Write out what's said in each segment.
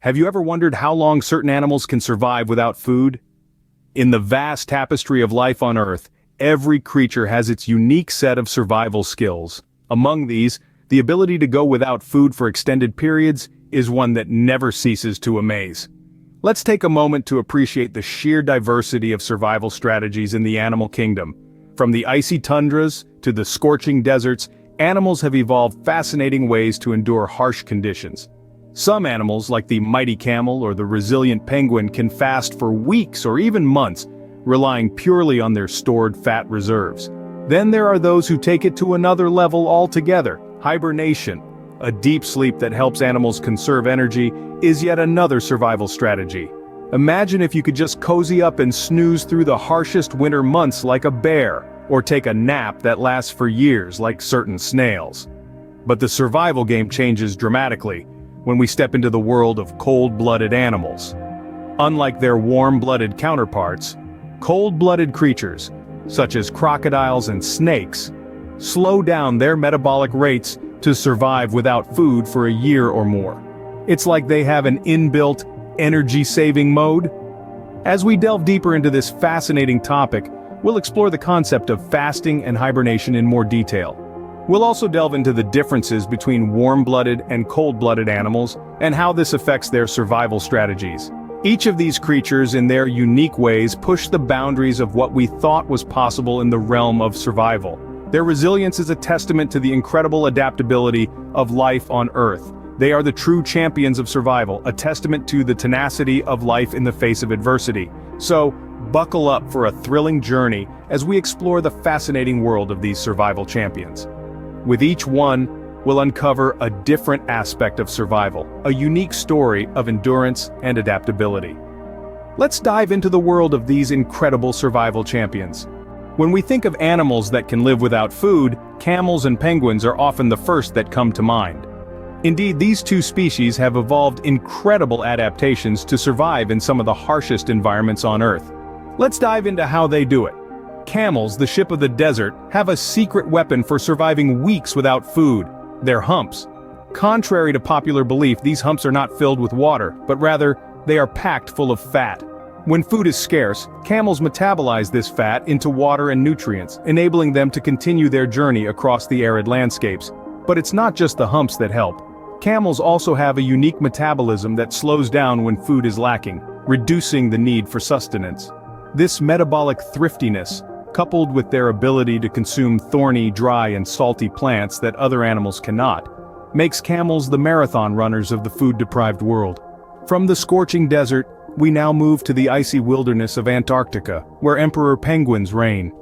Have you ever wondered how long certain animals can survive without food? In the vast tapestry of life on Earth, every creature has its unique set of survival skills. Among these, the ability to go without food for extended periods is one that never ceases to amaze. Let's take a moment to appreciate the sheer diversity of survival strategies in the animal kingdom. From the icy tundras to the scorching deserts, animals have evolved fascinating ways to endure harsh conditions. Some animals, like the mighty camel or the resilient penguin, can fast for weeks or even months, relying purely on their stored fat reserves. Then there are those who take it to another level altogether. Hibernation, a deep sleep that helps animals conserve energy, is yet another survival strategy. Imagine if you could just cozy up and snooze through the harshest winter months like a bear, or take a nap that lasts for years like certain snails. But the survival game changes dramatically when we step into the world of cold-blooded animals. Unlike their warm-blooded counterparts, cold-blooded creatures, such as crocodiles and snakes, slow down their metabolic rates to survive without food for a year or more. It's like they have an inbuilt energy-saving mode. As we delve deeper into this fascinating topic, we'll explore the concept of fasting and hibernation in more detail. We'll also delve into the differences between warm-blooded and cold-blooded animals and how this affects their survival strategies. Each of these creatures, in their unique ways, push the boundaries of what we thought was possible in the realm of survival. Their resilience is a testament to the incredible adaptability of life on Earth. They are the true champions of survival, a testament to the tenacity of life in the face of adversity. So, buckle up for a thrilling journey as we explore the fascinating world of these survival champions. With each one, we'll uncover a different aspect of survival, a unique story of endurance and adaptability. Let's dive into the world of these incredible survival champions. When we think of animals that can live without food, camels and penguins are often the first that come to mind. Indeed, these two species have evolved incredible adaptations to survive in some of the harshest environments on Earth. Let's dive into how they do it. Camels, the ship of the desert, have a secret weapon for surviving weeks without food: their humps. Contrary to popular belief, these humps are not filled with water, but rather, they are packed full of fat. When food is scarce, camels metabolize this fat into water and nutrients, enabling them to continue their journey across the arid landscapes. But it's not just the humps that help. Camels also have a unique metabolism that slows down when food is lacking, reducing the need for sustenance. This metabolic thriftiness, coupled with their ability to consume thorny, dry and salty plants that other animals cannot, makes camels the marathon runners of the food-deprived world. From the scorching desert, we now move to the icy wilderness of Antarctica, where emperor penguins reign.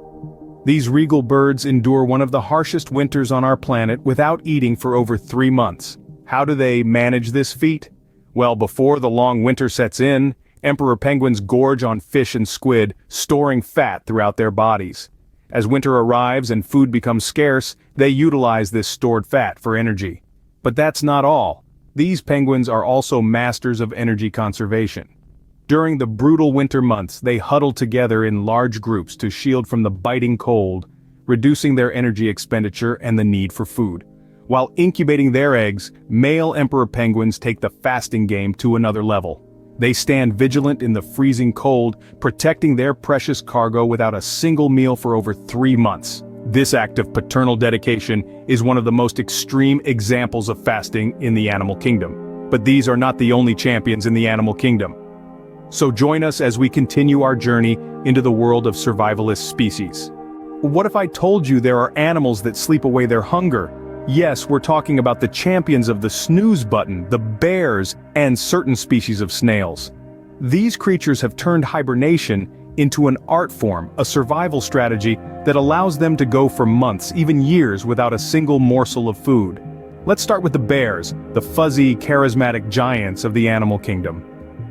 These regal birds endure one of the harshest winters on our planet without eating for over 3 months. How do they manage this feat? Well, before the long winter sets in, emperor penguins gorge on fish and squid, storing fat throughout their bodies. As winter arrives and food becomes scarce, they utilize this stored fat for energy. But that's not all. These penguins are also masters of energy conservation. During the brutal winter months, they huddle together in large groups to shield from the biting cold, reducing their energy expenditure and the need for food. While incubating their eggs, male emperor penguins take the fasting game to another level. They stand vigilant in the freezing cold, protecting their precious cargo without a single meal for over 3 months. This act of paternal dedication is one of the most extreme examples of fasting in the animal kingdom. But these are not the only champions in the animal kingdom. So join us as we continue our journey into the world of survivalist species. What if I told you there are animals that sleep away their hunger? Yes, we're talking about the champions of the snooze button, the bears, and certain species of snails. These creatures have turned hibernation into an art form, a survival strategy that allows them to go for months, even years, without a single morsel of food. Let's start with the bears, the fuzzy, charismatic giants of the animal kingdom.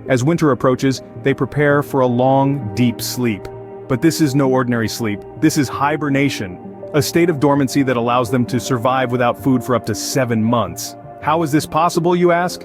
As winter approaches, they prepare for a long, deep sleep. But this is no ordinary sleep. This is hibernation, a state of dormancy that allows them to survive without food for up to 7 months. How is this possible, you ask?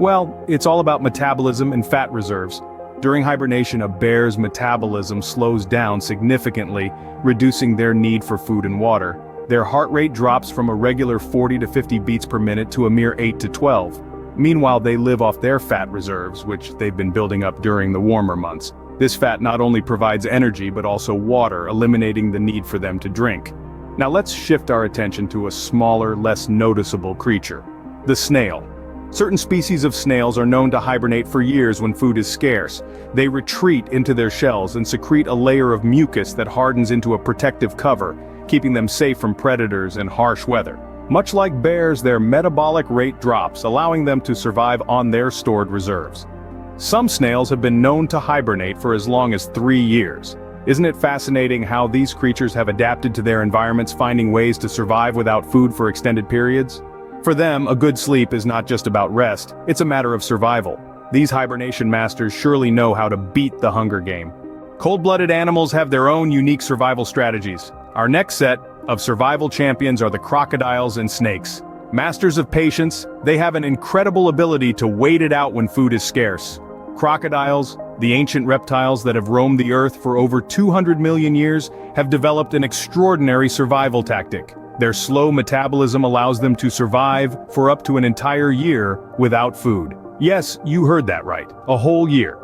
Well, it's all about metabolism and fat reserves. During hibernation, a bear's metabolism slows down significantly, reducing their need for food and water. Their heart rate drops from a regular 40 to 50 beats per minute to a mere 8 to 12. Meanwhile, they live off their fat reserves, which they've been building up during the warmer months. This fat not only provides energy but also water, eliminating the need for them to drink. Now let's shift our attention to a smaller, less noticeable creature: the snail. Certain species of snails are known to hibernate for years when food is scarce. They retreat into their shells and secrete a layer of mucus that hardens into a protective cover, keeping them safe from predators and harsh weather. Much like bears, their metabolic rate drops, allowing them to survive on their stored reserves. Some snails have been known to hibernate for as long as 3 years. Isn't it fascinating how these creatures have adapted to their environments, finding ways to survive without food for extended periods? For them, a good sleep is not just about rest, it's a matter of survival. These hibernation masters surely know how to beat the hunger game. Cold-blooded animals have their own unique survival strategies. Our next set of survival champions are the crocodiles and snakes. Masters of patience, they have an incredible ability to wait it out when food is scarce. Crocodiles, the ancient reptiles that have roamed the earth for over 200 million years, have developed an extraordinary survival tactic. Their slow metabolism allows them to survive for up to an entire year without food. Yes, you heard that right, a whole year.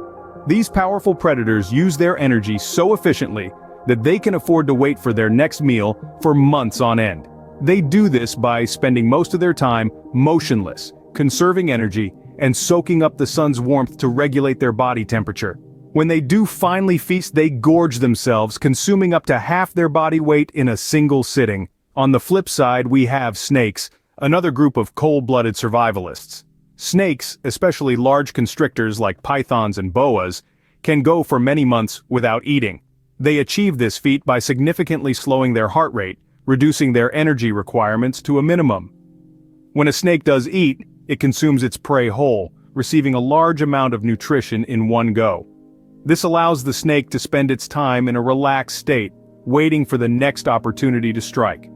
These powerful predators use their energy so efficiently that they can afford to wait for their next meal for months on end. They do this by spending most of their time motionless, conserving energy, and soaking up the sun's warmth to regulate their body temperature. When they do finally feast, they gorge themselves, consuming up to half their body weight in a single sitting. On the flip side, we have snakes, another group of cold-blooded survivalists. Snakes, especially large constrictors like pythons and boas, can go for many months without eating. They achieve this feat by significantly slowing their heart rate, reducing their energy requirements to a minimum. When a snake does eat, it consumes its prey whole, receiving a large amount of nutrition in one go. This allows the snake to spend its time in a relaxed state, waiting for the next opportunity to strike.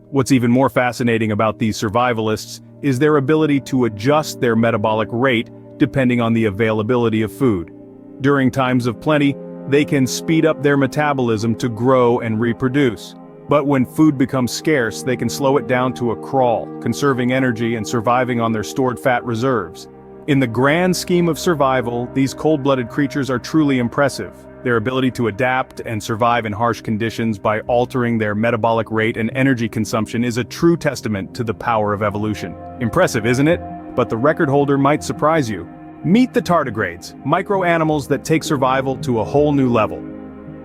What's even more fascinating about these survivalists is their ability to adjust their metabolic rate depending on the availability of food. During times of plenty, they can speed up their metabolism to grow and reproduce. But when food becomes scarce, they can slow it down to a crawl, conserving energy and surviving on their stored fat reserves. In the grand scheme of survival, these cold-blooded creatures are truly impressive. Their ability to adapt and survive in harsh conditions by altering their metabolic rate and energy consumption is a true testament to the power of evolution. Impressive, isn't it? But the record holder might surprise you. Meet the tardigrades, micro-animals that take survival to a whole new level.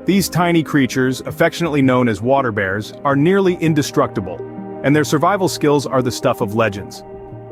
These tiny creatures, affectionately known as water bears, are nearly indestructible, and their survival skills are the stuff of legends.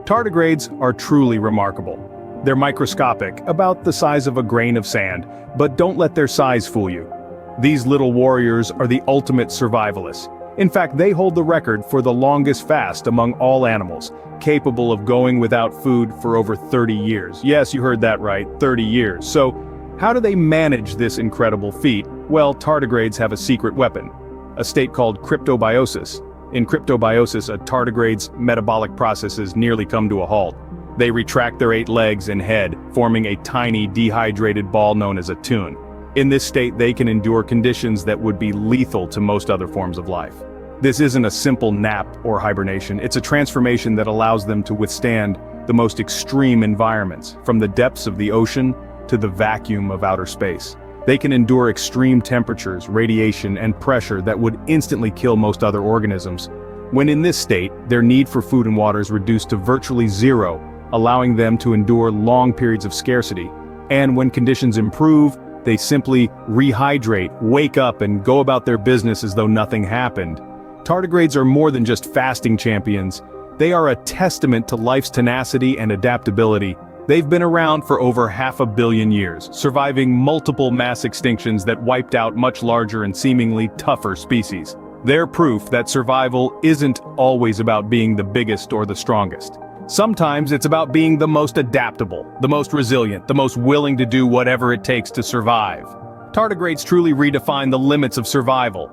Tardigrades are truly remarkable. They're microscopic, about the size of a grain of sand, but don't let their size fool you. These little warriors are the ultimate survivalists. In fact, they hold the record for the longest fast among all animals, capable of going without food for over 30 years. Yes, you heard that right, 30 years. So, how do they manage this incredible feat? Well, tardigrades have a secret weapon, a state called cryptobiosis. In cryptobiosis, a tardigrade's metabolic processes nearly come to a halt. They retract their 8 legs and head, forming a tiny dehydrated ball known as a tune. In this state, they can endure conditions that would be lethal to most other forms of life. This isn't a simple nap or hibernation, it's a transformation that allows them to withstand the most extreme environments, from the depths of the ocean to the vacuum of outer space. They can endure extreme temperatures, radiation, and pressure that would instantly kill most other organisms. When in this state, their need for food and water is reduced to virtually zero, allowing them to endure long periods of scarcity. And when conditions improve, they simply rehydrate, wake up, and go about their business as though nothing happened. Tardigrades are more than just fasting champions. They are a testament to life's tenacity and adaptability. They've been around for over 500 million years, surviving multiple mass extinctions that wiped out much larger and seemingly tougher species. They're proof that survival isn't always about being the biggest or the strongest. Sometimes it's about being the most adaptable, the most resilient, the most willing to do whatever it takes to survive. Tardigrades truly redefine the limits of survival.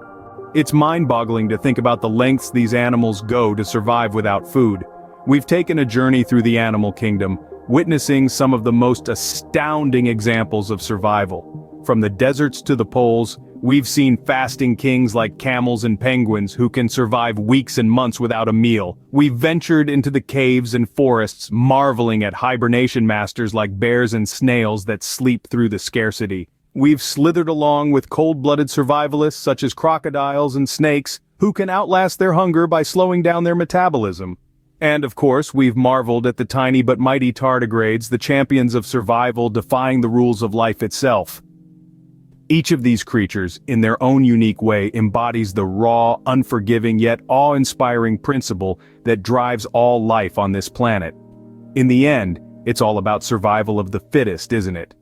It's mind-boggling to think about the lengths these animals go to survive without food. We've taken a journey through the animal kingdom, witnessing some of the most astounding examples of survival. From the deserts to the poles, We've seen fasting kings like camels and penguins who can survive weeks and months without a meal. We've ventured into the caves and forests, marveling at hibernation masters like bears and snails that sleep through the scarcity. We've slithered along with cold-blooded survivalists such as crocodiles and snakes, who can outlast their hunger by slowing down their metabolism. And of course, we've marveled at the tiny but mighty tardigrades, the champions of survival defying the rules of life itself. Each of these creatures, in their own unique way, embodies the raw, unforgiving yet awe-inspiring principle that drives all life on this planet. In the end, it's all about survival of the fittest, isn't it?